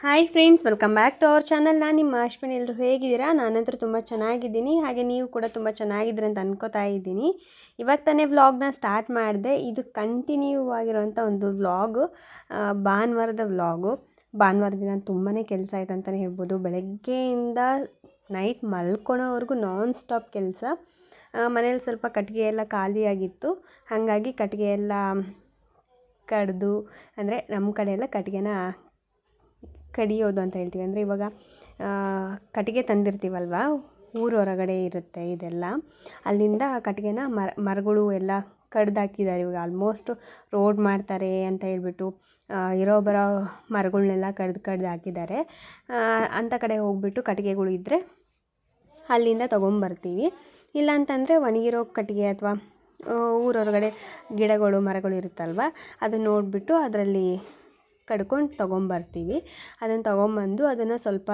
Hi friends, welcome back to our channel. ನಾನು ನಿಮ್ಮ ಅಶ್ವಿನಿ. ಎಲ್ಲರೂ ಹೇಗಿದ್ದೀರಾ? ನಾನಂತೂ ತುಂಬ ಚೆನ್ನಾಗಿದ್ದೀನಿ. ಹಾಗೆ ನೀವು ಕೂಡ ತುಂಬ ಚೆನ್ನಾಗಿದ್ದೀರಿ ಅಂತ ಅನ್ಕೋತಾ ಇದ್ದೀನಿ. ಇವಾಗ ತಾನೇ ವ್ಲಾಗ್ನ ಸ್ಟಾರ್ಟ್ ಮಾಡಿದೆ. ಇದು ಕಂಟಿನ್ಯೂ ಆಗಿರೋಂಥ ಒಂದು ವ್ಲಾಗು, ಭಾನುವಾರದ ವ್ಲಾಗು. ಭಾನುವಾರ ದಿನ ತುಂಬಾ ಕೆಲಸ ಆಯ್ತು ಅಂತಲೇ ಹೇಳ್ಬೋದು. ಬೆಳಗ್ಗೆಯಿಂದ ನೈಟ್ ಮಲ್ಕೊಳೋವರೆಗೂ ನಾನ್ ಸ್ಟಾಪ್ ಕೆಲಸ. ಮನೇಲಿ ಸ್ವಲ್ಪ ಕಟ್ಟಿಗೆ ಎಲ್ಲ ಖಾಲಿಯಾಗಿತ್ತು, ಹಾಗಾಗಿ ಕಟ್ಟಿಗೆ ಎಲ್ಲ ಕಡ್ದು, ಅಂದರೆ ನಮ್ಮ ಕಡೆ ಎಲ್ಲ ಕಟ್ಟಿಗೆನ ಕಡಿಯೋದು ಅಂತ ಹೇಳ್ತೀವಿ. ಅಂದರೆ ಇವಾಗ ಕಟ್ಟಿಗೆ ತಂದಿರ್ತೀವಲ್ವ, ಊರ ಹೊರಗಡೆ ಇರುತ್ತೆ ಇದೆಲ್ಲ, ಅಲ್ಲಿಂದ ಕಟ್ಟಿಗೆನ ಮರಗಳು ಎಲ್ಲ ಕಡ್ದಾಕಿದ್ದಾರೆ. ಇವಾಗ ಆಲ್ಮೋಸ್ಟ್ ರೋಡ್ ಮಾಡ್ತಾರೆ ಅಂತ ಹೇಳ್ಬಿಟ್ಟು ಇರೋ ಬರೋ ಮರಗಳನ್ನೆಲ್ಲ ಕಡ್ದು ಹಾಕಿದ್ದಾರೆ. ಅಂಥ ಕಡೆ ಹೋಗ್ಬಿಟ್ಟು ಕಟ್ಟಿಗೆಗಳು ಇದ್ದರೆ ಅಲ್ಲಿಂದ ತೊಗೊಂಬರ್ತೀವಿ. ಇಲ್ಲಾಂತಂದರೆ ಒಣಗಿರೋ ಕಟ್ಟಿಗೆ ಅಥವಾ ಊರೊಳಗಡೆ ಗಿಡಗಳು ಮರಗಳು ಇರುತ್ತಲ್ವ, ಅದನ್ನು ನೋಡಿಬಿಟ್ಟು ಅದರಲ್ಲಿ ಕಡ್ಕೊಂಡು ತೊಗೊಂಬರ್ತೀವಿ. ಅದನ್ನು ತೊಗೊಂಬಂದು ಅದನ್ನು ಸ್ವಲ್ಪ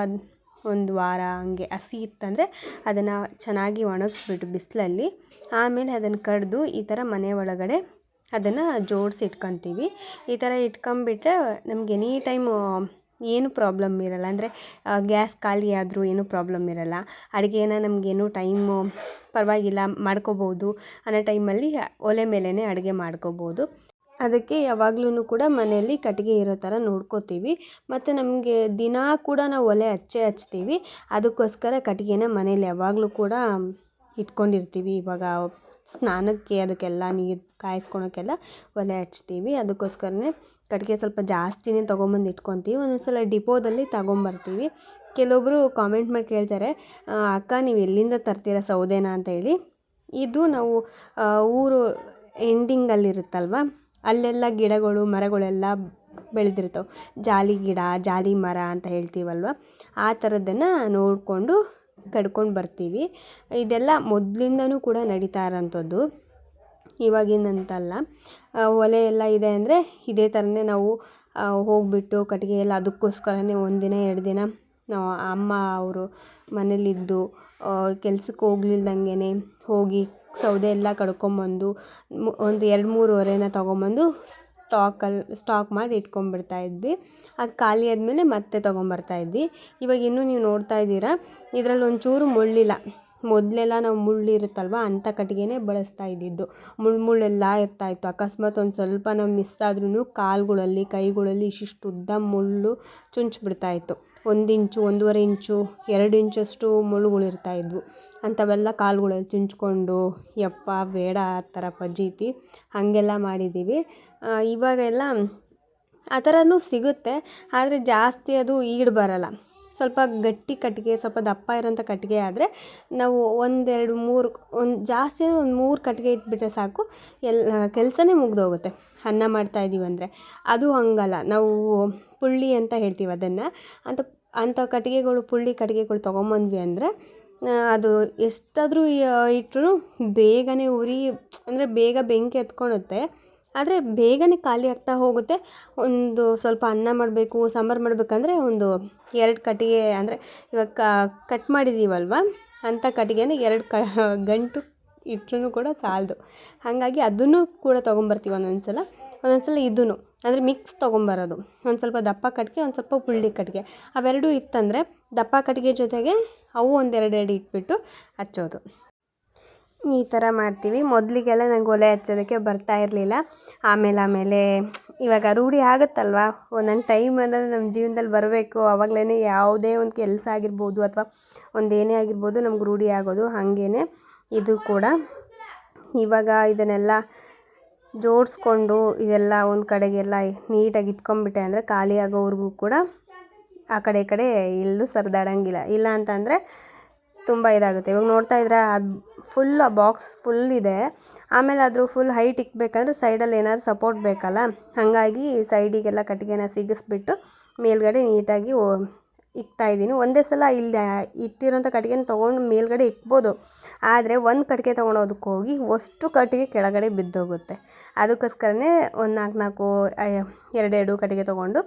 ಒಂದು ವಾರ ಹಂಗೆ ಹಸಿ ಇತ್ತಂದರೆ ಅದನ್ನು ಚೆನ್ನಾಗಿ ಒಣಗಿಸ್ಬಿಟ್ಟು ಬಿಸಿಲಲ್ಲಿ, ಆಮೇಲೆ ಅದನ್ನು ಕಡ್ದು ಈ ಥರ ಮನೆ ಒಳಗಡೆ ಅದನ್ನು ಜೋಡಿಸಿ ಇಟ್ಕೊತೀವಿ. ಈ ಥರ ಇಟ್ಕೊಂಬಿಟ್ರೆ ನಮ್ಗೆ ಎನಿ ಟೈಮು ಏನು ಪ್ರಾಬ್ಲಮ್ ಇರಲ್ಲ. ಅಂದರೆ ಗ್ಯಾಸ್ ಖಾಲಿ ಆದರೂ ಏನೂ ಪ್ರಾಬ್ಲಮ್ ಇರಲ್ಲ. ಅಡುಗೆನ ನಮಗೇನು ಟೈಮು ಪರವಾಗಿಲ್ಲ ಮಾಡ್ಕೋಬೋದು ಅನ್ನೋ ಟೈಮಲ್ಲಿ ಒಲೆ ಮೇಲೇ ಅಡುಗೆ ಮಾಡ್ಕೋಬೋದು. ಅದಕ್ಕೆ ಯಾವಾಗ್ಲೂ ಕೂಡ ಮನೆಯಲ್ಲಿ ಕಟ್ಟಿಗೆ ಇರೋ ಥರ ನೋಡ್ಕೋತೀವಿ. ಮತ್ತು ನಮಗೆ ದಿನ ಕೂಡ ನಾವು ಒಲೆ ಹಚ್ತೀವಿ. ಅದಕ್ಕೋಸ್ಕರ ಕಟ್ಟಿಗೆನ ಮನೇಲಿ ಯಾವಾಗಲೂ ಕೂಡ ಇಟ್ಕೊಂಡಿರ್ತೀವಿ. ಇವಾಗ ಸ್ನಾನಕ್ಕೆ ಅದಕ್ಕೆಲ್ಲ ನೀರು ಕಾಯಿಸ್ಕೊಳೋಕ್ಕೆಲ್ಲ ಒಲೆ ಹಚ್ತೀವಿ. ಅದಕ್ಕೋಸ್ಕರನೇ ಕಟ್ಟಿಗೆ ಸ್ವಲ್ಪ ಜಾಸ್ತಿನೇ ತೊಗೊಂಬಂದು ಇಟ್ಕೊತೀವಿ. ಒಂದೊಂದು ಸಲ ಡಿಪೋದಲ್ಲಿ ತೊಗೊಂಬರ್ತೀವಿ. ಕೆಲವೊಬ್ಬರು ಕಾಮೆಂಟ್ ಮಾಡಿ ಕೇಳ್ತಾರೆ, ಅಕ್ಕ ನೀವು ಎಲ್ಲಿಂದ ತರ್ತೀರ ಸೌದೆನ ಅಂತ ಹೇಳಿ. ಇದು ನಾವು ಊರು ಎಂಡಿಂಗಲ್ಲಿರುತ್ತಲ್ವ, ಅಲ್ಲೆಲ್ಲ ಗಿಡಗಳು ಮರಗಳೆಲ್ಲ ಬೆಳೆದಿರ್ತವೆ. ಜಾಲಿ ಗಿಡ, ಜಾಲಿ ಮರ ಅಂತ ಹೇಳ್ತೀವಲ್ವ, ಆ ಥರದ್ದನ್ನು ನೋಡಿಕೊಂಡು ಕಡ್ಕೊಂಡು ಬರ್ತೀವಿ. ಇದೆಲ್ಲ ಮೊದಲಿಂದನೂ ಕೂಡ ನಡೀತಾ ಇರೋಂಥದ್ದು, ಇವಾಗಿನಂತಲ್ಲ. ಒಲೆ ಎಲ್ಲ ಇದೆ ಅಂದರೆ ಇದೇ ಥರನೇ ನಾವು ಹೋಗಿಬಿಟ್ಟು ಕಟ್ಟಿಗೆ ಎಲ್ಲ ಅದಕ್ಕೋಸ್ಕರನೇ 1 ದಿನ 2 ದಿನ ನಾವು ಅಮ್ಮ ಅವರು ಮನೇಲಿದ್ದು ಕೆಲ್ಸಕ್ಕೆ ಹೋಗ್ಲಿಲ್ದಂಗೆ ಹೋಗಿ ಸೌದೆ ಎಲ್ಲ ಕಡ್ಕೊಂಬಂದು ಒಂದು 2-3 ಹೊರೆನ ತೊಗೊಂಬಂದು ಸ್ಟಾಕ್ ಮಾಡಿ ಇಟ್ಕೊಂಡ್ಬಿಡ್ತಾಯಿದ್ವಿ. ಅದು ಖಾಲಿ ಆದಮೇಲೆ ಮತ್ತೆ ತೊಗೊಂಬರ್ತಾಯಿದ್ವಿ. ಇವಾಗ ಇನ್ನೂ ನೀವು ನೋಡ್ತಾ ಇದ್ದೀರಾ, ಇದರಲ್ಲಿ ಒಂಚೂರು ಮುಳ್ಳಿಲ್ಲ. ಮೊದಲೆಲ್ಲ ನಾವು ಮುಳ್ಳಿರುತ್ತಲ್ವ ಅಂಥ ಕಟ್ಟಿಗೆನೇ ಬಳಸ್ತಾ ಇದ್ದಿದ್ದು. ಮುಳ್ಳೆಲ್ಲ ಇರ್ತಾಯಿತ್ತು. ಅಕಸ್ಮಾತ್ ಒಂದು ಸ್ವಲ್ಪ ನಾವು ಮಿಸ್ ಆದ್ರೂ ಕಾಲುಗಳಲ್ಲಿ ಕೈಗಳಲ್ಲಿ ಇಷ್ಟಿಷ್ಟು ಉದ್ದ ಮುಳ್ಳು ಚುಂಚ್ಬಿಡ್ತಾಯಿತ್ತು. 1 ಇಂಚು 1.5 ಇಂಚು 2 ಇಂಚಷ್ಟು ಮುಳ್ಳುಗಳಿರ್ತಾಯಿದ್ವು. ಅಂಥವೆಲ್ಲ ಕಾಲುಗಳಲ್ಲಿ ಚುಂಚ್ಕೊಂಡು ಯಪ್ಪ ಬೇಡ ಆ ಥರ ಫಜೀತಿ ಹಾಗೆಲ್ಲ ಮಾಡಿದ್ದೀವಿ. ಇವಾಗೆಲ್ಲ ಆ ಥರನೂ ಸಿಗುತ್ತೆ, ಆದರೆ ಜಾಸ್ತಿ ಅದು ಈಡು ಬರಲ್ಲ. ಸ್ವಲ್ಪ ಗಟ್ಟಿ ಕಟ್ಟಿಗೆ, ಸ್ವಲ್ಪ ದಪ್ಪ ಇರೋಂಥ ಕಟ್ಟಿಗೆ ಆದರೆ ನಾವು 1 2 3 ಜಾಸ್ತಿ ಅಂದರೆ 3 ಕಟ್ಟಿಗೆ ಇಟ್ಬಿಟ್ರೆ ಸಾಕು, ಕೆಲಸನೇ ಮುಗಿದೋಗುತ್ತೆ. ಅನ್ನ ಮಾಡ್ತಾಯಿದ್ದೀವಿ ಅಂದರೆ ಅದು ಹಂಗಲ್ಲ. ನಾವು ಪುಳ್ಳಿ ಅಂತ ಹೇಳ್ತೀವಿ ಅದನ್ನು. ಅಂಥ ಕಟ್ಟಿಗೆಗಳು, ಪುಳ್ಳಿ ಕಟ್ಟಿಗೆಗಳು ತೊಗೊಂಬಂದ್ವಿ ಅಂದರೆ ಅದು ಎಷ್ಟಾದರೂ ಇಟ್ಟರೂ ಬೇಗನೆ ಉರಿ, ಅಂದರೆ ಬೇಗ ಬೆಂಕಿ ಹತ್ಕೊಳುತ್ತೆ. ಆದರೆ ಬೇಗನೆ ಖಾಲಿ ಆಗ್ತಾ ಹೋಗುತ್ತೆ. ಒಂದು ಸ್ವಲ್ಪ ಅನ್ನ ಮಾಡಬೇಕು, ಸಾಂಬಾರು ಮಾಡಬೇಕಂದ್ರೆ ಒಂದು 2 ಕಟ್ಟಿಗೆ, ಅಂದರೆ ಇವಾಗ ಕಟ್ ಮಾಡಿದ್ದೀವಲ್ವ ಅಂಥ ಕಟ್ಟಿಗೆನ 2 ಗಂಟು ಇಟ್ಟರೂ ಕೂಡ ಸಾಲದು. ಹಾಗಾಗಿ ಅದನ್ನು ಕೂಡ ತೊಗೊಂಬರ್ತೀವಿ ಒಂದೊಂದು ಸಲ ಇದೂ ಅಂದರೆ ಮಿಕ್ಸ್ ತೊಗೊಂಬರೋದು. ಒಂದು ಸ್ವಲ್ಪ ದಪ್ಪ ಕಟ್ಟಿಗೆ, ಒಂದು ಸ್ವಲ್ಪ ಪುಳ್ಳಿ ಕಟ್ಟಿಗೆ, ಅವೆರಡೂ ಇತ್ತಂದರೆ ದಪ್ಪ ಕಟ್ಟಿಗೆ ಜೊತೆಗೆ ಅವು 1-2 ಇಟ್ಬಿಟ್ಟು ಹಚ್ಚೋದು. ಈ ಥರ ಮಾಡ್ತೀವಿ. ಮೊದಲಿಗೆಲ್ಲ ನಂಗೆ ಒಲೆ ಹಚ್ಚೋದಕ್ಕೆ ಬರ್ತಾ ಇರಲಿಲ್ಲ. ಆಮೇಲೆ ಇವಾಗ ರೂಢಿ ಆಗುತ್ತಲ್ವ, ಒಂದೊಂದು ಟೈಮ್ ಅನ್ನೋದು ನಮ್ಮ ಜೀವನದಲ್ಲಿ ಬರಬೇಕು. ಆವಾಗಲೇ ಯಾವುದೇ ಒಂದು ಕೆಲಸ ಆಗಿರ್ಬೋದು ಅಥವಾ ಒಂದು ಏನೇ ಆಗಿರ್ಬೋದು ನಮ್ಗೆ ರೂಢಿ ಆಗೋದು. ಹಾಗೇ ಇದು ಕೂಡ ಇವಾಗ ಇದನ್ನೆಲ್ಲ ಜೋಡಿಸ್ಕೊಂಡು ಇದೆಲ್ಲ ಒಂದು ಕಡೆಗೆಲ್ಲ ನೀಟಾಗಿ ಇಟ್ಕೊಂಬಿಟ್ಟೆ ಅಂದರೆ ಖಾಲಿ ಆಗೋವರೆಗೂ ಕೂಡ ಆ ಕಡೆ ಈ ಕಡೆ ಎಲ್ಲೂ ಸರಿದಾಡಂಗಿಲ್ಲ. ಇಲ್ಲ ಅಂತಂದರೆ ತುಂಬ ಇದಾಗುತ್ತೆ. ಇವಾಗ ನೋಡ್ತಾ ಇದ್ರೆ ಅದು ಫುಲ್ ಆ ಬಾಕ್ಸ್ ಫುಲ್ ಇದೆ. ಆಮೇಲೆ ಅದ್ರ ಫುಲ್ ಹೈಟ್ ಇಕ್ಬೇಕಂದ್ರೆ ಸೈಡಲ್ಲಿ ಏನಾದ್ರು ಸಪೋರ್ಟ್ ಬೇಕಲ್ಲ, ಹಾಗಾಗಿ ಸೈಡಿಗೆಲ್ಲ ಕಟ್ಟಿಗೆನ ಸಿಗಿಸ್ಬಿಟ್ಟು ಮೇಲ್ಗಡೆ ನೀಟಾಗಿ ಇಕ್ತಾಯಿದ್ದೀನಿ. ಒಂದೇ ಸಲ ಇಲ್ಲಿ ಇಟ್ಟಿರೋಂಥ ಕಟ್ಟಿಗೆನ ತೊಗೊಂಡು ಮೇಲ್ಗಡೆ ಇಕ್ಬೋದು, ಆದರೆ ಒಂದು ಕಟ್ಟಿಗೆ ತೊಗೊಳೋದಕ್ಕೆ ಹೋಗಿ ಅಷ್ಟು ಕಟ್ಟಿಗೆ ಕೆಳಗಡೆ ಬಿದ್ದೋಗುತ್ತೆ. ಅದಕ್ಕೋಸ್ಕರನೇ ಒಂದು 4 2 ಕಟ್ಟಿಗೆ ತೊಗೊಂಡು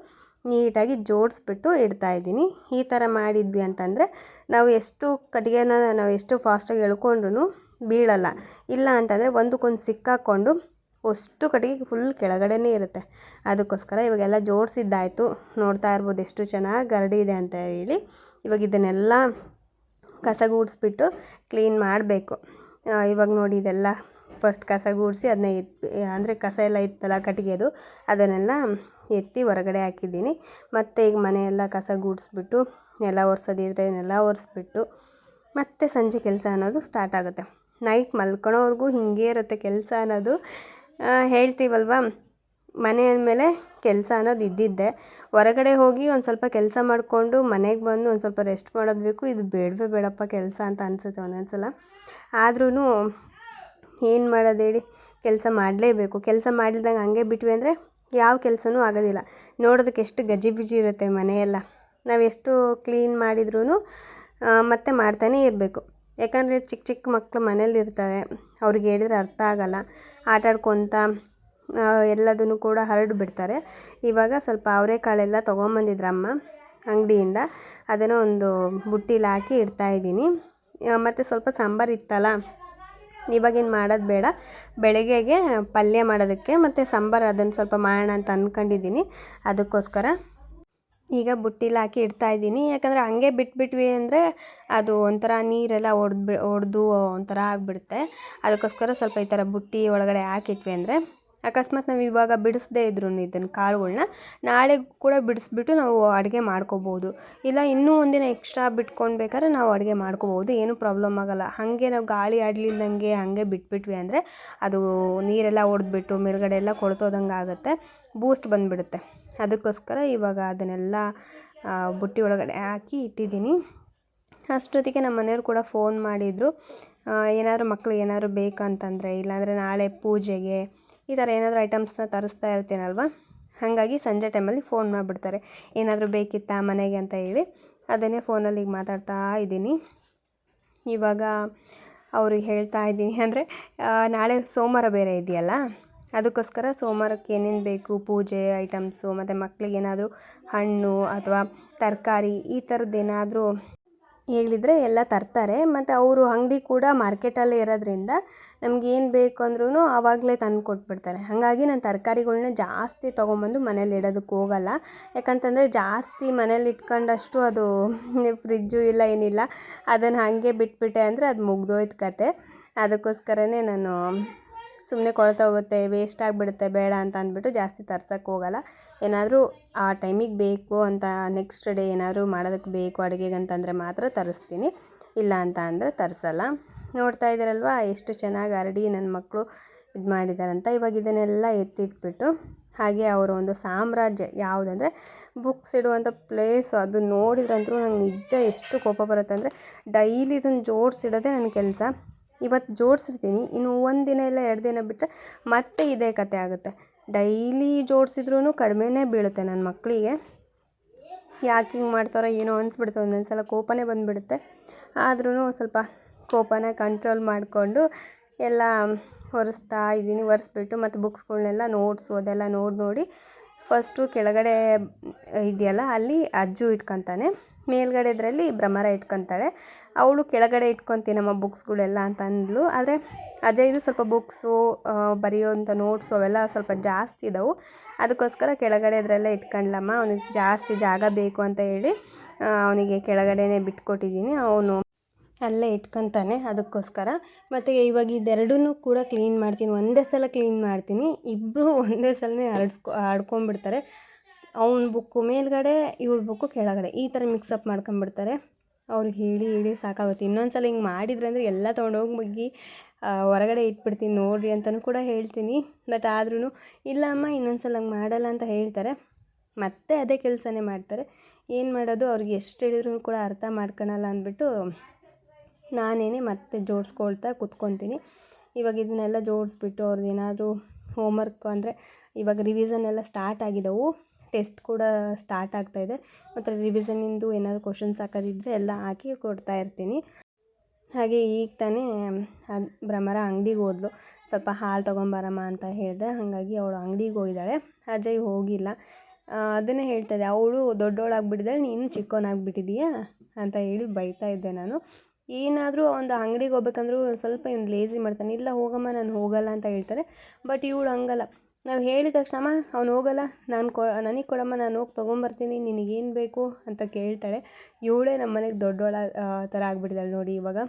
ನೀಟಾಗಿ ಜೋಡಿಸ್ಬಿಟ್ಟು ಇಡ್ತಾಯಿದ್ದೀನಿ. ಈ ಥರ ಮಾಡಿದ್ವಿ ಅಂತಂದರೆ ನಾವು ಎಷ್ಟು ಕಟ್ಟಿಗೆನ ನಾವು ಎಷ್ಟು ಫಾಸ್ಟಾಗಿ ಎಳ್ಕೊಂಡ್ರೂ ಬೀಳಲ್ಲ. ಇಲ್ಲ ಅಂತಂದರೆ ಒಂದಕ್ಕೊಂದು ಸಿಕ್ಕಾಕ್ಕೊಂಡು ಅಷ್ಟು ಕಟ್ಟಿಗೆ ಫುಲ್ ಕೆಳಗಡೆನೇ ಇರುತ್ತೆ. ಅದಕ್ಕೋಸ್ಕರ ಇವಾಗೆಲ್ಲ ಜೋಡಿಸಿದ್ದಾಯಿತು. ನೋಡ್ತಾ ಇರ್ಬೋದು ಎಷ್ಟು ಚೆನ್ನಾಗಿ ಗರಡಿ ಇದೆ ಅಂತ ಹೇಳಿ. ಇವಾಗ ಇದನ್ನೆಲ್ಲ ಕಸ ಗುಡಿಸ್ಬಿಟ್ಟು ಕ್ಲೀನ್ ಮಾಡಬೇಕು. ಇವಾಗ ನೋಡಿ ಇದೆಲ್ಲ ಫಸ್ಟ್ ಕಸ ಗುಡಿಸಿ ಅದನ್ನ ಅಂದರೆ ಕಸ ಎಲ್ಲ ಇತ್ತಲ್ಲ ಕಟ್ಟಿಗೆದು ಅದನ್ನೆಲ್ಲ ಎತ್ತಿ ಹೊರಗಡೆ ಹಾಕಿದ್ದೀನಿ. ಮತ್ತು ಈಗ ಮನೆಯೆಲ್ಲ ಕಸ ಗುಡಿಸ್ಬಿಟ್ಟು ನೆಲ ಒರೆಸೋದಿದ್ರೆ ನೆಲ ಒರೆಸ್ಬಿಟ್ಟು ಮತ್ತು ಸಂಜೆ ಕೆಲಸ ಅನ್ನೋದು ಸ್ಟಾರ್ಟ್ ಆಗುತ್ತೆ. ನೈಟ್ ಮಲ್ಕೊಳ್ಳೋವರೆಗೂ ಹಿಂಗೆ ಇರುತ್ತೆ ಕೆಲಸ ಅನ್ನೋದು. ಹೇಳ್ತೀವಲ್ವ, ಮನೆ ಅಂದಮೇಲೆ ಕೆಲಸ ಅನ್ನೋದು ಇದ್ದಿದ್ದೆ. ಹೊರಗಡೆ ಹೋಗಿ ಒಂದು ಸ್ವಲ್ಪ ಕೆಲಸ ಮಾಡಿಕೊಂಡು ಮನೆಗೆ ಬಂದು ಒಂದು ಸ್ವಲ್ಪ ರೆಸ್ಟ್ ಮಾಡೋದು ಬೇಕು. ಇದು ಬೇಡವೇ ಬೇಡಪ್ಪ ಕೆಲಸ ಅಂತ ಅನಿಸುತ್ತೆ ಒಂದೊಂದು ಸಲ. ಆದ್ರೂ ಏನು ಮಾಡೋದು ಹೇಳಿ, ಕೆಲಸ ಮಾಡಲೇಬೇಕು. ಕೆಲಸ ಮಾಡಿಲ್ದಂಗೆ ಹಂಗೆ ಬಿಟ್ವಿ ಅಂದರೆ ಯಾವ ಕೆಲಸನೂ ಆಗೋದಿಲ್ಲ. ನೋಡೋದಕ್ಕೆ ಎಷ್ಟು ಗಜಿಬಿಜಿ ಇರುತ್ತೆ ಮನೆಯೆಲ್ಲ. ನಾವು ಎಷ್ಟು ಕ್ಲೀನ್ ಮಾಡಿದ್ರೂ ಮತ್ತೆ ಮಾಡ್ತಾನೇ ಇರಬೇಕು. ಯಾಕಂದರೆ ಚಿಕ್ಕ ಚಿಕ್ಕ ಮಕ್ಕಳು ಮನೇಲಿ ಇರ್ತಾರೆ, ಅವ್ರಿಗೆ ಹೇಳಿದ್ರೆ ಅರ್ಥ ಆಗೋಲ್ಲ. ಆಟಾಡ್ಕೊತ ಎಲ್ಲದನ್ನು ಕೂಡ ಹರಡಿಬಿಡ್ತಾರೆ. ಇವಾಗ ಸ್ವಲ್ಪ ಅವರೆಕಾಳೆಲ್ಲ ತೊಗೊಂಬಂದಿದ್ರಮ್ಮ ಅಂಗಡಿಯಿಂದ, ಅದನ್ನು ಒಂದು ಬುಟ್ಟೀಲಿ ಹಾಕಿ ಇಡ್ತಾಯಿದ್ದೀನಿ. ಮತ್ತು ಸ್ವಲ್ಪ ಸಾಂಬಾರು ಇತ್ತಲ್ಲ, ಇವಾಗೇನು ಮಾಡೋದು ಬೇಡ, ಬೆಳಗ್ಗೆಗೆ ಪಲ್ಯ ಮಾಡೋದಕ್ಕೆ ಮತ್ತು ಸಾಂಬಾರು ಅದನ್ನು ಸ್ವಲ್ಪ ಮಾಡೋಣ ಅಂತ ಅಂದ್ಕೊಂಡಿದ್ದೀನಿ. ಅದಕ್ಕೋಸ್ಕರ ಈಗ ಬುಟ್ಟೀಲಿ ಹಾಕಿ ಇಡ್ತಾಯಿದ್ದೀನಿ. ಯಾಕಂದರೆ ಹಂಗೆ ಬಿಟ್ಬಿಟ್ವಿ ಅಂದರೆ ಅದು ಒಂಥರ ನೀರೆಲ್ಲ ಒಡೆದು ಒಂಥರ ಆಗಿಬಿಡುತ್ತೆ. ಅದಕ್ಕೋಸ್ಕರ ಸ್ವಲ್ಪ ಈ ಥರ ಬುಟ್ಟಿ ಒಳಗಡೆ ಹಾಕಿಟ್ವಿ ಅಂದರೆ ಅಕಸ್ಮಾತ್ ನಾವು ಇವಾಗ ಬಿಡಿಸ್ದೇ ಇದ್ರೂ ಇದನ್ನು ಕಾಳುಗಳ್ನ ನಾಳೆ ಕೂಡ ಬಿಡಿಸ್ಬಿಟ್ಟು ನಾವು ಅಡುಗೆ ಮಾಡ್ಕೋಬೋದು. ಇಲ್ಲ ಇನ್ನೂ ಒಂದಿನ ಎಕ್ಸ್ಟ್ರಾ ಬಿಟ್ಕೊಂಡು ನಾವು ಅಡುಗೆ ಮಾಡ್ಕೋಬೋದು, ಏನೂ ಪ್ರಾಬ್ಲಮ್ ಆಗೋಲ್ಲ. ಹಾಗೆ ನಾವು ಗಾಳಿ ಆಡಲಿಲ್ದಂಗೆ ಹಾಗೆ ಬಿಟ್ಬಿಟ್ವಿ ಅಂದರೆ ಅದು ನೀರೆಲ್ಲ ಒಡೆದ್ಬಿಟ್ಟು ಮೇಲ್ಗಡೆ ಎಲ್ಲ ಕೊಳ್ತೋದಂಗೆ ಆಗುತ್ತೆ, ಬೂಸ್ಟ್ ಬಂದುಬಿಡುತ್ತೆ. ಅದಕ್ಕೋಸ್ಕರ ಇವಾಗ ಅದನ್ನೆಲ್ಲ ಬುಟ್ಟಿ ಒಳಗಡೆ ಹಾಕಿ ಇಟ್ಟಿದ್ದೀನಿ. ಅಷ್ಟೊತ್ತಿಗೆ ನಮ್ಮ ಮನೆಯವ್ರು ಕೂಡ ಫೋನ್ ಮಾಡಿದರು. ಏನಾದರೂ ಮಕ್ಕಳು ಏನಾದರೂ ಬೇಕಂತಂದರೆ, ಇಲ್ಲಾಂದರೆ ನಾಳೆ ಪೂಜೆಗೆ ಈ ಥರ ಏನಾದರೂ ಐಟಮ್ಸ್ನ ತರಿಸ್ತಾ ಇರ್ತೀನಲ್ವ, ಹಾಗಾಗಿ ಸಂಜೆ ಟೈಮಲ್ಲಿ ಫೋನ್ ಮಾಡಿಬಿಡ್ತಾರೆ, ಏನಾದರೂ ಬೇಕಿತ್ತಾ ಮನೆಗೆ ಅಂತ ಹೇಳಿ. ಅದನ್ನೇ ಫೋನಲ್ಲಿ ಈಗ ಮಾತಾಡ್ತಾ ಇದ್ದೀನಿ. ಇವಾಗ ಅವ್ರಿಗೆ ಹೇಳ್ತಾ ಇದ್ದೀನಿ, ಅಂದರೆ ನಾಳೆ ಸೋಮವಾರ ಬೇರೆ ಇದೆಯಲ್ಲ, ಅದಕ್ಕೋಸ್ಕರ ಸೋಮವಾರಕ್ಕೆ ಏನೇನು ಬೇಕು ಪೂಜೆ ಐಟಮ್ಸು, ಮತ್ತು ಮಕ್ಕಳಿಗೇನಾದರೂ ಹಣ್ಣು ಅಥವಾ ತರಕಾರಿ ಈ ಥರದ್ದೇನಾದರೂ ಹೇಳಿದರೆ ಎಲ್ಲ ತರ್ತಾರೆ. ಮತ್ತು ಅವರು ಅಂಗಡಿ ಕೂಡ ಮಾರ್ಕೆಟಲ್ಲೇ ಇರೋದ್ರಿಂದ ನಮಗೇನು ಬೇಕು ಅಂದ್ರೂ ಆವಾಗಲೇ ತಂದು ಕೊಟ್ಬಿಡ್ತಾರೆ. ಹಾಗಾಗಿ ನಾನು ತರಕಾರಿಗಳ್ನ ಜಾಸ್ತಿ ತೊಗೊಂಬಂದು ಮನೇಲಿ ಇಡೋದಕ್ಕೆ ಹೋಗಲ್ಲ. ಯಾಕಂತಂದರೆ ಜಾಸ್ತಿ ಮನೇಲಿ ಇಟ್ಕೊಂಡಷ್ಟು ಅದು ಫ್ರಿಜ್ಜು ಇಲ್ಲ ಏನಿಲ್ಲ, ಅದನ್ನು ಹಾಗೆ ಬಿಟ್ಬಿಟ್ಟೆ ಅಂದರೆ ಅದು ಮುಗ್ದೋಯ್ತು ಕತೆ. ಅದಕ್ಕೋಸ್ಕರನೇ ನಾನು ಸುಮ್ಮನೆ ಕೊಳ್ತಾ ಹೋಗುತ್ತೆ, ವೇಸ್ಟ್ ಆಗಿಬಿಡುತ್ತೆ, ಬೇಡ ಅಂತ ಅಂದ್ಬಿಟ್ಟು ಜಾಸ್ತಿ ತರ್ಸೋಕ್ಕೆ ಹೋಗಲ್ಲ. ಏನಾದರೂ ಆ ಟೈಮಿಗೆ ಬೇಕು ಅಂತ ನೆಕ್ಸ್ಟ್ ಡೇ ಏನಾದರೂ ಮಾಡೋದಕ್ಕೆ ಬೇಕು ಅಡುಗೆಗೆ ಅಂತಂದರೆ ಮಾತ್ರ ತರಿಸ್ತೀನಿ, ಇಲ್ಲ ಅಂತ ಅಂದರೆ ತರಿಸಲ್ಲ. ನೋಡ್ತಾ ಇದ್ದೀರಲ್ವ ಎಷ್ಟು ಚೆನ್ನಾಗಿ ಹರಡಿ ನನ್ನ ಮಕ್ಕಳು ಇದು ಮಾಡಿದಾರಂತ. ಇವಾಗ ಇದನ್ನೆಲ್ಲ ಎತ್ತಿಟ್ಬಿಟ್ಟು ಹಾಗೆ ಅವರ ಒಂದು ಸಾಮ್ರಾಜ್ಯ ಯಾವುದಂದರೆ ಬುಕ್ಸ್ ಇಡುವಂಥ ಪ್ಲೇಸು, ಅದು ನೋಡಿದ್ರಂತೂ ನಂಗೆ ನಿಜ ಎಷ್ಟು ಕೋಪ ಬರುತ್ತೆ ಅಂದರೆ, ಡೈಲಿ ಇದನ್ನು ಜೋಡಿಸಿಡೋದೇ ನನ್ನ ಕೆಲಸ. ಇವತ್ತು ಜೋಡಿಸಿರ್ತೀನಿ, ಇನ್ನು ಒಂದು ದಿನ ಇಲ್ಲ 2 ದಿನ ಬಿಟ್ಟರೆ ಮತ್ತೆ ಇದೇ ಕತೆ ಆಗುತ್ತೆ. ಡೈಲಿ ಜೋಡಿಸಿದ್ರೂ ಕಡಿಮೆನೇ ಬೀಳುತ್ತೆ ನನ್ನ ಮಕ್ಕಳಿಗೆ. ಯಾಕೆ ಹಿಂಗೆ ಮಾಡ್ತಾರೋ ಏನೋ ಅನಿಸ್ಬಿಡುತ್ತೆ, ಒಂದೊಂದು ಸಲ ಕೋಪನೇ ಬಂದುಬಿಡುತ್ತೆ. ಆದ್ರೂ ಸ್ವಲ್ಪ ಕೋಪನ ಕಂಟ್ರೋಲ್ ಮಾಡಿಕೊಂಡು ಎಲ್ಲ ಒರೆಸ್ತಾ ಇದ್ದೀನಿ. ಒರೆಸ್ಬಿಟ್ಟು ಮತ್ತು ಬುಕ್ಸ್ಗಳ್ನೆಲ್ಲ ನೋಟ್ಸು ಅದೆಲ್ಲ ನೋಡಿ ಫಸ್ಟು ಕೆಳಗಡೆ ಇದೆಯಲ್ಲ ಅಲ್ಲಿ ಅಜ್ಜು ಇಟ್ಕೊತಾನೆ, ಮೇಲ್ಗಡೆ ಇದರಲ್ಲಿ ಭ್ರಮರ ಇಟ್ಕೊತಾಳೆ. ಅವಳು ಕೆಳಗಡೆ ಇಟ್ಕೊತೀನಮ್ಮ ಬುಕ್ಸ್ಗಳೆಲ್ಲ ಅಂತ ಅಂದ್ಲು. ಆದರೆ ಅಜಯ್ದು ಸ್ವಲ್ಪ ಬುಕ್ಸು ಬರೆಯೋಂಥ ನೋಟ್ಸು ಅವೆಲ್ಲ ಸ್ವಲ್ಪ ಜಾಸ್ತಿ ಇದ್ದವು. ಅದಕ್ಕೋಸ್ಕರ ಕೆಳಗಡೆ ಇದರಲ್ಲೇ ಇಟ್ಕೊಂಡ್ಲಮ್ಮ. ಅವನಿಗೆ ಜಾಸ್ತಿ ಜಾಗ ಬೇಕು ಅಂತ ಹೇಳಿ ಅವನಿಗೆ ಕೆಳಗಡೆನೇ ಬಿಟ್ಕೊಟ್ಟಿದ್ದೀನಿ, ಅವನು ಅಲ್ಲೇ ಇಟ್ಕೊತಾನೆ. ಅದಕ್ಕೋಸ್ಕರ ಮತ್ತು ಇವಾಗ ಇದೆರಡನ್ನೂ ಕೂಡ ಕ್ಲೀನ್ ಮಾಡ್ತೀನಿ, ಒಂದೇ ಸಲ ಕ್ಲೀನ್ ಮಾಡ್ತೀನಿ. ಇಬ್ಬರು ಒಂದೇ ಸಲನೇ ಹರಡ್ಕೊಂಡ್ಬಿಡ್ತಾರೆ. ಅವ್ನ ಬುಕ್ಕು ಮೇಲ್ಗಡೆ, ಇವಳ ಬುಕ್ಕು ಕೆಳಗಡೆ, ಈ ಥರ ಮಿಕ್ಸಪ್ ಮಾಡ್ಕೊಂಬಿಡ್ತಾರೆ. ಅವ್ರಿಗೆ ಹೇಳಿ ಸಾಕಾಗುತ್ತೆ. ಇನ್ನೊಂದು ಸಲ ಹಿಂಗೆ ಮಾಡಿದ್ರೆ ಅಂದರೆ ಎಲ್ಲ ತೊಗೊಂಡೋಗಿ ಮುಗ್ಗಿ ಹೊರಗಡೆ ಇಟ್ಬಿಡ್ತೀನಿ ನೋಡಿರಿ ಅಂತಲೂ ಕೂಡ ಹೇಳ್ತೀನಿ. ಬಟ್ ಆದ್ರೂ ಇಲ್ಲ ಅಮ್ಮ ಇನ್ನೊಂದು ಸಲ ಹಂಗೆ ಮಾಡಲ್ಲ ಅಂತ ಹೇಳ್ತಾರೆ. ಮತ್ತೆ ಅದೇ ಕೆಲಸನೇ ಮಾಡ್ತಾರೆ. ಏನು ಮಾಡೋದು, ಅವ್ರಿಗೆ ಎಷ್ಟು ಹೇಳಿದ್ರು ಕೂಡ ಅರ್ಥ ಮಾಡ್ಕೊಳಲ್ಲ ಅಂದ್ಬಿಟ್ಟು ನಾನೇನೇ ಮತ್ತೆ ಜೋಡಿಸ್ಕೊಳ್ತಾ ಕೂತ್ಕೊತೀನಿ. ಇವಾಗ ಇದನ್ನೆಲ್ಲ ಜೋಡಿಸ್ಬಿಟ್ಟು ಅವ್ರದ್ದು ಏನಾದರೂ ಹೋಮ್ವರ್ಕ್ ಅಂದರೆ ಇವಾಗ ರಿವಿಸನ್ ಎಲ್ಲ ಸ್ಟಾರ್ಟ್ ಆಗಿದ್ದವು, ಟೆಸ್ಟ್ ಕೂಡ ಸ್ಟಾರ್ಟ್ ಆಗ್ತಾಯಿದೆ. ಮತ್ತು ರಿವಿಸನ್ನಿಂದು ಏನಾದರೂ ಕ್ವಶನ್ಸ್ ಹಾಕೋದಿದ್ದರೆ ಎಲ್ಲ ಹಾಕಿ ಕೊಡ್ತಾ ಇರ್ತೀನಿ. ಹಾಗೆ ಈಗ ತಾನೇ ಭ್ರಮರ ಅಂಗಡಿಗೆ ಹೋದ್ಲು, ಸ್ವಲ್ಪ ಹಾಲು ತೊಗೊಂಬರಮ್ಮ ಅಂತ ಹೇಳಿದೆ. ಹಾಗಾಗಿ ಅವಳು ಅಂಗಡಿಗೆ ಹೋಗಿದ್ದಾಳೆ, ಅಜಯ್ ಹೋಗಿಲ್ಲ. ಅದನ್ನೇ ಹೇಳ್ತಾಯಿದ್ದೆ, ಅವಳು ದೊಡ್ಡವಳಾಗ್ಬಿಟ್ಟಿದ್ದಾಳೆ, ನೀನು ಚಿಕ್ಕವನಾಗ್ಬಿಟ್ಟಿದೀಯಾ ಅಂತ ಹೇಳಿ ಬೈತಾ ಇದ್ದೆ ನಾನು. ಏನಾದರೂ ಒಂದು ಅಂಗಡಿಗೆ ಹೋಗ್ಬೇಕಂದ್ರೂ ಒಂದು ಸ್ವಲ್ಪ ಇವ್ನು ಲೇಸಿ ಮಾಡ್ತಾನೆ, ಇಲ್ಲ ಹೋಗಮ್ಮ ನಾನು ಹೋಗಲ್ಲ ಅಂತ ಹೇಳ್ತಾನೆ. ಬಟ್ ಇವಳು ಹಂಗಲ್ಲ, ನಾವು ಹೇಳಿದ ತಕ್ಷಣ ಅಮ್ಮ ಅವ್ನು ಹೋಗಲ್ಲ, ನನಗೆ ಕೊಡಮ್ಮ, ನಾನು ಹೋಗಿ ತೊಗೊಂಬರ್ತೀನಿ, ನಿನಗೇನು ಬೇಕು ಅಂತ ಕೇಳ್ತಾಳೆ. ಇವಳೇ ನಮ್ಮ ಮನೆಗೆ ದೊಡ್ಡೋಳ ಥರ ಆಗ್ಬಿಟ್ಟಿದ್ದಾಳೆ ನೋಡಿ. ಇವಾಗ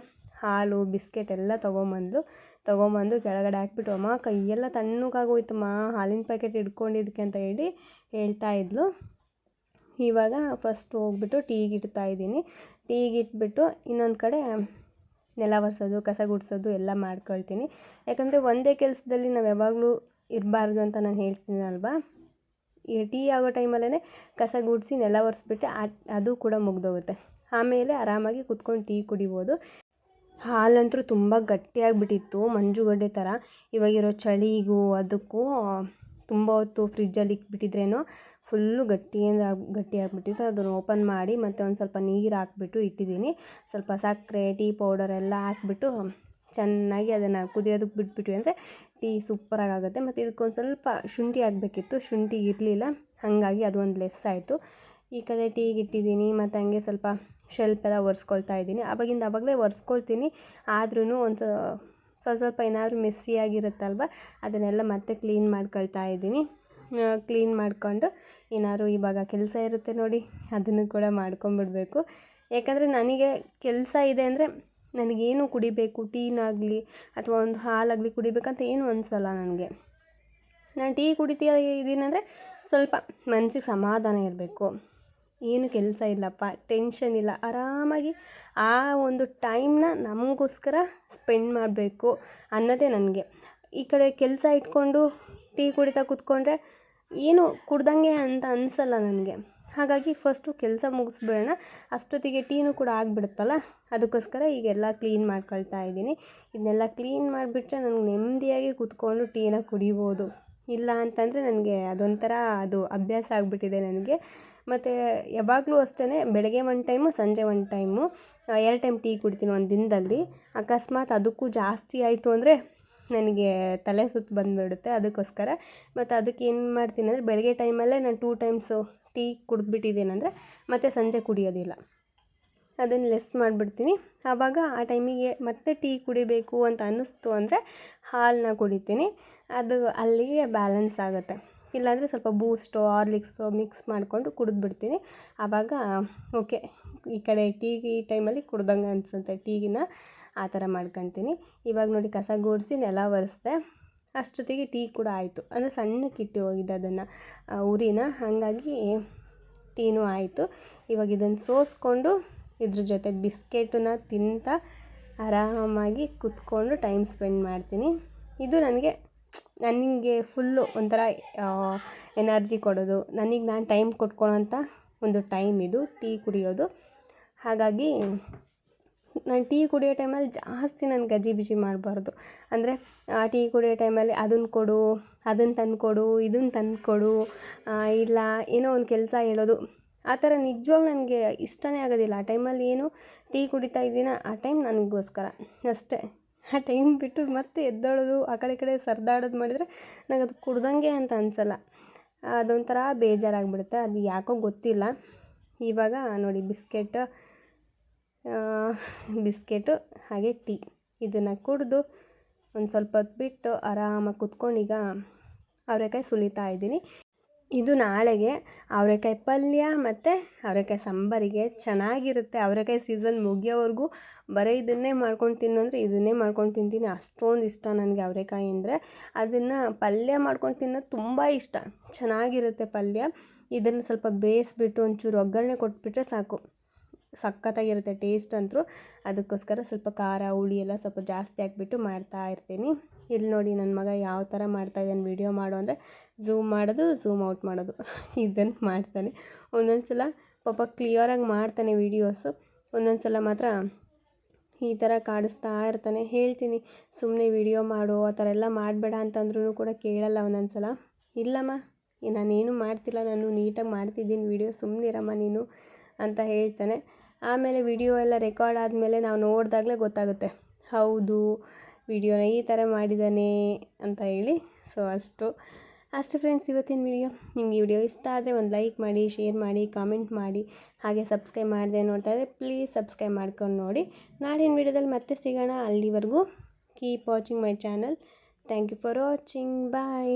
ಹಾಲು ಬಿಸ್ಕೆಟ್ ಎಲ್ಲ ತೊಗೊಂಬಂದು ಕೆಳಗಡೆ ಹಾಕ್ಬಿಟ್ಟು, ಅಮ್ಮ ಕೈಯೆಲ್ಲ ತಣ್ಣಗಾಗೋಯ್ತಮ್ಮ ಹಾಲಿನ ಪ್ಯಾಕೆಟ್ ಹಿಡ್ಕೊಂಡಿದ್ದಕ್ಕೆ ಅಂತ ಹೇಳ್ತಾ ಇದ್ಲು. ಇವಾಗ ಫಸ್ಟ್ ಹೋಗ್ಬಿಟ್ಟು ಟೀಗೆ ಇಡ್ತಾಯಿದ್ದೀನಿ. ಟೀಗೆ ಇಟ್ಬಿಟ್ಟು ಇನ್ನೊಂದು ಕಡೆ ನೆಲ ಒರೆಸೋದು ಕಸ ಗುಡಿಸೋದು ಎಲ್ಲ ಮಾಡ್ಕೊಳ್ತೀನಿ. ಯಾಕಂದರೆ ಒಂದೇ ಕೆಲಸದಲ್ಲಿ ನಾವು ಯಾವಾಗಲೂ ಇರಬಾರ್ದು ಅಂತ ನಾನು ಹೇಳ್ತೀನಿ ಅಲ್ವಾ. ಈ ಟೀ ಆಗೋ ಟೈಮಲ್ಲೇ ಕಸ ಗುಡಿಸಿ ನೆಲ ಒರೆಸ್ಬಿಟ್ಟೆ ಅದು ಕೂಡ ಮುಗ್ದೋಗುತ್ತೆ. ಆಮೇಲೆ ಆರಾಮಾಗಿ ಕುತ್ಕೊಂಡು ಟೀ ಕುಡಿಬೋದು. ಹಾಲಂತೂ ತುಂಬ ಗಟ್ಟಿಯಾಗಿಬಿಟ್ಟಿತ್ತು, ಮಂಜುಗಡ್ಡೆ ಥರ. ಇವಾಗಿರೋ ಚಳಿಗೂ ಅದಕ್ಕೂ ತುಂಬ ಹೊತ್ತು ಫ್ರಿಜ್ಜಲ್ಲಿ ಇಟ್ಬಿಟ್ಟಿದ್ರೇನೋ ಫುಲ್ಲು ಗಟ್ಟಿಯಾಗಿಬಿಟ್ಟಿತ್ತು. ಅದನ್ನು ಓಪನ್ ಮಾಡಿ ಮತ್ತು ಒಂದು ಸ್ವಲ್ಪ ನೀರು ಹಾಕ್ಬಿಟ್ಟು ಇಟ್ಟಿದ್ದೀನಿ. ಸ್ವಲ್ಪ ಸಕ್ಕರೆ ಟೀ ಪೌಡರ್ ಎಲ್ಲ ಹಾಕ್ಬಿಟ್ಟು ಚೆನ್ನಾಗಿ ಅದನ್ನು ಕುದಿಯೋದಕ್ಕೆ ಬಿಟ್ಬಿಟ್ವಿ ಅಂದರೆ ಟೀ ಸೂಪರಾಗುತ್ತೆ. ಮತ್ತು ಇದಕ್ಕೊಂದು ಸ್ವಲ್ಪ ಶುಂಠಿ ಆಗಬೇಕಿತ್ತು, ಶುಂಠಿ ಇರಲಿಲ್ಲ, ಹಾಗಾಗಿ ಅದು ಒಂದು ಲೆಸ್ ಆಯಿತು. ಈ ಕಡೆ ಟೀಗೆ ಇಟ್ಟಿದ್ದೀನಿ ಮತ್ತು ಹಂಗೆ ಸ್ವಲ್ಪ ಶೆಲ್ಫ್ ಎಲ್ಲ ಒರೆಸ್ಕೊಳ್ತಾ ಇದ್ದೀನಿ. ಆವಾಗಲೇ ಒರೆಸ್ಕೊಳ್ತೀನಿ, ಆದ್ರೂ ಒಂದು ಸ್ವಲ್ಪ ಏನಾದರೂ ಮೆಸ್ಸಿಯಾಗಿರುತ್ತಲ್ವ, ಅದನ್ನೆಲ್ಲ ಮತ್ತೆ ಕ್ಲೀನ್ ಮಾಡ್ಕೊಳ್ತಾ ಇದ್ದೀನಿ. ಕ್ಲೀನ್ ಮಾಡಿಕೊಂಡು ಏನಾದ್ರು ಇವಾಗ ಕೆಲಸ ಇರುತ್ತೆ ನೋಡಿ, ಅದನ್ನು ಕೂಡ ಮಾಡ್ಕೊಂಬಿಡಬೇಕು. ಯಾಕಂದರೆ ನನಗೆ ಕೆಲಸ ಇದೆ ಅಂದರೆ ನನಗೇನು ಕುಡಿಬೇಕು, ಟೀನಾಗಲಿ ಅಥವಾ ಒಂದು ಹಾಲಾಗಲಿ ಕುಡಿಬೇಕಂತ ಏನು ಅನಿಸಲ್ಲ ನನಗೆ. ನಾನು ಟೀ ಕುಡಿತೀಯ ಇದೀನಂದರೆ ಸ್ವಲ್ಪ ಮನಸ್ಸಿಗೆ ಸಮಾಧಾನ ಇರಬೇಕು, ಏನು ಕೆಲಸ ಇಲ್ಲಪ್ಪ, ಟೆನ್ಷನ್ ಇಲ್ಲ, ಆರಾಮಾಗಿ ಆ ಒಂದು ಟೈಮ್ನ ನಮಗೋಸ್ಕರ ಸ್ಪೆಂಡ್ ಮಾಡಬೇಕು ಅನ್ನೋದೇ ನನಗೆ. ಈ ಕಡೆ ಕೆಲಸ ಇಟ್ಕೊಂಡು ಟೀ ಕುಡಿತಾ ಕೂತ್ಕೊಂಡ್ರೆ ಏನು ಕುಡ್ದಂಗೆ ಅಂತ ಅನಿಸಲ್ಲ ನನಗೆ. ಹಾಗಾಗಿ ಫಸ್ಟು ಕೆಲಸ ಮುಗಿಸ್ಬಿಡೋಣ, ಅಷ್ಟೊತ್ತಿಗೆ ಟೀನೂ ಕೂಡ ಆಗಿಬಿಡುತ್ತಲ್ಲ, ಅದಕ್ಕೋಸ್ಕರ ಈಗೆಲ್ಲ ಕ್ಲೀನ್ ಮಾಡ್ಕೊಳ್ತಾ ಇದ್ದೀನಿ. ಇದನ್ನೆಲ್ಲ ಕ್ಲೀನ್ ಮಾಡಿಬಿಟ್ರೆ ನನಗೆ ನೆಮ್ಮದಿಯಾಗಿ ಕೂತ್ಕೊಂಡು ಟೀನ ಕುಡಿಬೋದು. ಇಲ್ಲ ಅಂತಂದರೆ ನನಗೆ ಅದೊಂಥರ ಅದು ಅಭ್ಯಾಸ ಆಗಿಬಿಟ್ಟಿದೆ ನನಗೆ. ಮತ್ತು ಯಾವಾಗಲೂ ಅಷ್ಟೇ, ಬೆಳಗ್ಗೆ ಒಂದು ಟೈಮು ಸಂಜೆ ಒಂದು ಟೈಮು 2 ಟೈಮ್ ಟೀ ಕುಡಿತೀನಿ ಒಂದು ದಿನದಲ್ಲಿ. ಅಕಸ್ಮಾತ್ ಅದಕ್ಕೂ ಜಾಸ್ತಿ ಆಯಿತು ಅಂದರೆ ನನಗೆ ತಲೆ ಸುತ್ತು ಬಂದುಬಿಡುತ್ತೆ. ಅದಕ್ಕೋಸ್ಕರ ಮತ್ತು ಅದಕ್ಕೆ ಏನು ಮಾಡ್ತೀನಿ ಅಂದರೆ ಬೆಳಗ್ಗೆ ಟೈಮಲ್ಲೇ ನಾನು 2 ಟೈಮ್ಸು ಟೀ ಕುಡಿದ್ಬಿಟ್ಟಿದ್ದೀನಂದರೆ ಮತ್ತು ಸಂಜೆ ಕುಡಿಯೋದಿಲ್ಲ, ಅದನ್ನು ಲೆಸ್ ಮಾಡಿಬಿಡ್ತೀನಿ. ಆವಾಗ ಆ ಟೈಮಿಗೆ ಮತ್ತೆ ಟೀ ಕುಡಿಬೇಕು ಅಂತ ಅನ್ನಿಸ್ತು ಅಂದರೆ ಹಾಲನ್ನ ಕುಡಿತೀನಿ, ಅದು ಅಲ್ಲಿಗೆ ಬ್ಯಾಲೆನ್ಸ್ ಆಗುತ್ತೆ. ಇಲ್ಲಾಂದರೆ ಸ್ವಲ್ಪ ಬೂಸ್ಟು ಹಾರ್ಲಿಕ್ಸು ಮಿಕ್ಸ್ ಮಾಡಿಕೊಂಡು ಕುಡಿದ್ಬಿಡ್ತೀನಿ. ಆವಾಗ ಓಕೆ, ಈ ಕಡೆ ಈ ಟೈಮಲ್ಲಿ ಕುಡ್ದಂಗೆ ಅನಿಸುತ್ತೆ ಟೀಗಿನ, ಆ ಥರ ಮಾಡ್ಕೊಳ್ತೀನಿ. ಇವಾಗ ನೋಡಿ ಕಸ ಗುಡಿಸಿ ನೆಲ ಒರೆಸ್ದೆ, ಅಷ್ಟೊತ್ತಿಗೆ ಟೀ ಕೂಡ ಆಯಿತು. ಅಂದರೆ ಸಣ್ಣಕ್ಕೆ ಇಟ್ಟು ಹೋಗಿದ್ದೆ ಅದನ್ನು ಉರಿನ, ಹಾಗಾಗಿ ಟೀನೂ ಆಯಿತು. ಇವಾಗ ಇದನ್ನು ಸೋಸ್ಕೊಂಡು ಇದ್ರ ಜೊತೆ ಬಿಸ್ಕೆಟನ್ನ ತಿಂತಾ ಆರಾಮಾಗಿ ಕುತ್ಕೊಂಡು ಟೈಮ್ ಸ್ಪೆಂಡ್ ಮಾಡ್ತೀನಿ. ಇದು ನನಗೆ ಫುಲ್ಲು ಒಂಥರ ಎನರ್ಜಿ ಕೊಡೋದು, ನನಗೆ ನಾನು ಟೈಮ್ ಕೊಟ್ಕೊಳ್ಳೋಂಥ ಒಂದು ಟೈಮ್ ಇದು ಟೀ ಕುಡಿಯೋದು. ಹಾಗಾಗಿ ನಾನು ಟೀ ಕುಡಿಯೋ ಟೈಮಲ್ಲಿ ಜಾಸ್ತಿ ನಾನು ಗಜಿಬಿಜಿ ಮಾಡಬಾರ್ದು. ಅಂದರೆ ಟೀ ಕುಡಿಯೋ ಟೈಮಲ್ಲಿ ಅದನ್ನು ಕೊಡು, ಅದನ್ನು ತಂದುಕೊಡು, ಇದನ್ನು ತಂದುಕೊಡು, ಇಲ್ಲ ಏನೋ ಒಂದು ಕೆಲಸ ಹೇಳೋದು, ಆ ಥರ ನಿಜವಾಗ್ಲೂ ನನಗೆ ಇಷ್ಟನೇ ಆಗೋದಿಲ್ಲ. ಆ ಟೈಮಲ್ಲಿ ಏನು ಟೀ ಕುಡಿತಾ ಇದ್ದೀನ, ಆ ಟೈಮ್ ನನಗೋಸ್ಕರ ಅಷ್ಟೇ. ಆ ಟೈಮ್ ಬಿಟ್ಟು ಮತ್ತೆ ಎದ್ದೇಳೋದು, ಆ ಕಡೆ ಈ ಕಡೆ ಸರ್ದಾಡೋದು ಮಾಡಿದರೆ ನನಗೆ ಅದು ಕುಡ್ದಂಗೆ ಅಂತ ಅನಿಸಲ್ಲ, ಅದೊಂಥರ ಬೇಜಾರಾಗಿಬಿಡುತ್ತೆ. ಅದು ಯಾಕೋ ಗೊತ್ತಿಲ್ಲ. ಇವಾಗ ನೋಡಿ ಬಿಸ್ಕೆಟು ಹಾಗೆ ಟೀ ಇದನ್ನು ಕುಡಿದು ಒಂದು ಸ್ವಲ್ಪ ಹೊತ್ತು ಬಿಟ್ಟು ಆರಾಮಾಗಿ ಕುತ್ಕೊಂಡು ಈಗ ಅವರೆಕಾಯಿ ಸುಲಿತಾ ಇದ್ದೀನಿ. ಇದು ನಾಳೆಗೆ ಅವರೆಕಾಯಿ ಪಲ್ಯ ಮತ್ತು ಅವರೆಕಾಯಿ ಸಾಂಬಾರಿಗೆ ಚೆನ್ನಾಗಿರುತ್ತೆ. ಅವರೆಕಾಯಿ ಸೀಸನ್ ಮುಗಿಯೋವರೆಗೂ ಬರೀ ಇದನ್ನೇ ಮಾಡ್ಕೊಂಡು ತಿನ್ನು ಅಂದರೆ ಇದನ್ನೇ ಮಾಡ್ಕೊಂಡು ತಿಂತೀನಿ, ಅಷ್ಟೊಂದು ಇಷ್ಟ ನನಗೆ ಅವರೆಕಾಯಿ ಅಂದರೆ. ಅದನ್ನು ಪಲ್ಯ ಮಾಡ್ಕೊಂಡು ತಿನ್ನೋದು ತುಂಬ ಇಷ್ಟ, ಚೆನ್ನಾಗಿರುತ್ತೆ ಪಲ್ಯ. ಇದನ್ನು ಸ್ವಲ್ಪ ಬೇಯಿಸ್ಬಿಟ್ಟು ಒಂಚೂರು ಒಗ್ಗರಣೆ ಕೊಟ್ಬಿಟ್ರೆ ಸಾಕು, ಸಖತ್ತಾಗಿರುತ್ತೆ ಟೇಸ್ಟ್ ಅಂತೂ. ಅದಕ್ಕೋಸ್ಕರ ಸ್ವಲ್ಪ ಖಾರ ಹುಳಿ ಎಲ್ಲ ಸ್ವಲ್ಪ ಜಾಸ್ತಿ ಹಾಕ್ಬಿಟ್ಟು ಮಾಡ್ತಾ ಇರ್ತೀನಿ. ಇಲ್ಲಿ ನೋಡಿ ನನ್ನ ಮಗ ಯಾವ ಥರ ಮಾಡ್ತಾಯಿದ್ದಾನೆ ವೀಡಿಯೋ ಮಾಡು ಅಂದರೆ ಝೂಮ್ ಮಾಡೋದು, ಝೂಮ್ ಔಟ್ ಮಾಡೋದು, ಇದನ್ನು ಮಾಡ್ತಾನೆ. ಒಂದೊಂದು ಸಲ ಪಾಪ ಕ್ಲಿಯರಾಗಿ ಮಾಡ್ತಾನೆ ವೀಡಿಯೋಸು, ಒಂದೊಂದು ಸಲ ಮಾತ್ರ ಈ ಥರ ಕಾಡಿಸ್ತಾ ಇರ್ತಾನೆ. ಹೇಳ್ತೀನಿ ಸುಮ್ಮನೆ ವೀಡಿಯೋ ಮಾಡು, ಆ ಥರ ಎಲ್ಲ ಮಾಡಬೇಡ ಅಂತಂದ್ರೂ ಕೂಡ ಕೇಳಲ್ಲ ಒಂದೊಂದು ಸಲ. ಇಲ್ಲಮ್ಮ ನಾನೇನು ಮಾಡ್ತಿಲ್ಲ, ನಾನು ನೀಟಾಗಿ ಮಾಡ್ತಿದ್ದೀನಿ ವೀಡಿಯೋ, ಸುಮ್ಮನಿರಮ್ಮ ನೀನು ಅಂತ ಹೇಳ್ತಾನೆ. ಆಮೇಲೆ ವಿಡಿಯೋ ಎಲ್ಲ ರೆಕಾರ್ಡ್ ಆದಮೇಲೆ ನಾವು ನೋಡಿದಾಗಲೇ ಗೊತ್ತಾಗುತ್ತೆ, ಹೌದು ವಿಡಿಯೋನ ಈ ಥರ ಮಾಡಿದ್ದಾನೆ ಅಂತ ಹೇಳಿ. ಸೊ ಅಷ್ಟು ಅಷ್ಟೇ ಫ್ರೆಂಡ್ಸ್ ಇವತ್ತಿನ ವಿಡಿಯೋ. ನಿಮಗೆ ಈ ವಿಡಿಯೋ ಇಷ್ಟ ಆದರೆ ಒಂದು ಲೈಕ್ ಮಾಡಿ, ಶೇರ್ ಮಾಡಿ, ಕಾಮೆಂಟ್ ಮಾಡಿ. ಹಾಗೆ ಸಬ್ಸ್ಕ್ರೈಬ್ ಮಾಡದೆ ನೋಡ್ತಾ ಇದ್ದರೆ ಪ್ಲೀಸ್ ಸಬ್ಸ್ಕ್ರೈಬ್ ಮಾಡ್ಕೊಂಡು ನೋಡಿ. ನಾಳಿನ ವಿಡಿಯೋದಲ್ಲಿ ಮತ್ತೆ ಸಿಗೋಣ. ಅಲ್ಲಿವರೆಗೂ keep watching my channel. Thank you for watching. Bye.